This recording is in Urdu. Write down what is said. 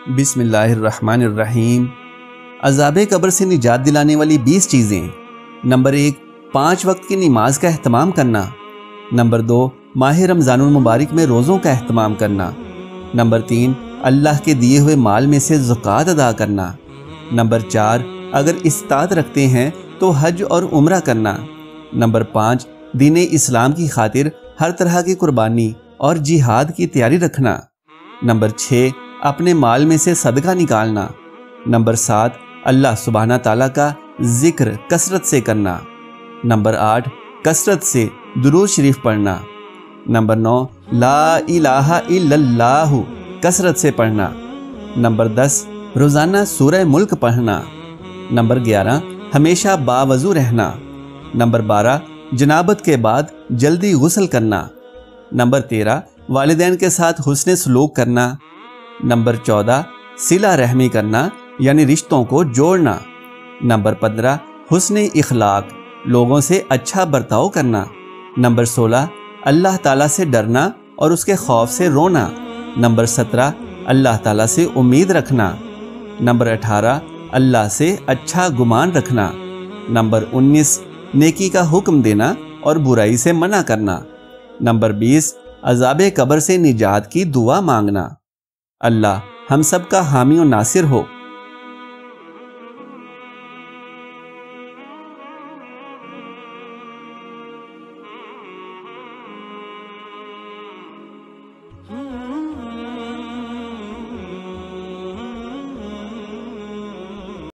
بسم اللہ الرحمن الرحیم۔ عذاب قبر سے نجات دلانے والی 20 چیزیں۔ نمبر 1، 5 وقت کی نماز کا اہتمام کرنا۔ نمبر 2، ماہ رمضان المبارک میں روزوں کا اہتمام کرنا۔ نمبر 3، اللہ کے دیے ہوئے مال میں سے زکوٰۃ ادا کرنا۔ نمبر 4، اگر استطاعت رکھتے ہیں تو حج اور عمرہ کرنا۔ نمبر 5، دین اسلام کی خاطر ہر طرح کی قربانی اور جہاد کی تیاری رکھنا۔ نمبر 6، اپنے مال میں سے صدقہ نکالنا۔ نمبر 7، اللہ سبحانہ تعالیٰ کا ذکر کثرت سے کرنا۔ نمبر 8، کثرت سے درود شریف پڑھنا۔ نمبر 9، لا الہ الا اللہ کثرت سے پڑھنا۔ نمبر 10، روزانہ سورہ ملک پڑھنا۔ نمبر 11، ہمیشہ باوضو رہنا۔ نمبر 12، جنابت کے بعد جلدی غسل کرنا۔ نمبر 13، والدین کے ساتھ حسن سلوک کرنا۔ نمبر 14، صلہ رحمی کرنا یعنی رشتوں کو جوڑنا۔ نمبر 15، حسن اخلاق لوگوں سے اچھا برتاؤ کرنا۔ نمبر 16، اللہ تعالیٰ سے ڈرنا اور اس کے خوف سے رونا۔ نمبر 17، اللہ تعالیٰ سے امید رکھنا۔ نمبر 18، اللہ سے اچھا گمان رکھنا۔ نمبر 19، نیکی کا حکم دینا اور برائی سے منع کرنا۔ نمبر 20، عذاب قبر سے نجات کی دعا مانگنا۔ اللہ ہم سب کا حامی و ناصر ہو۔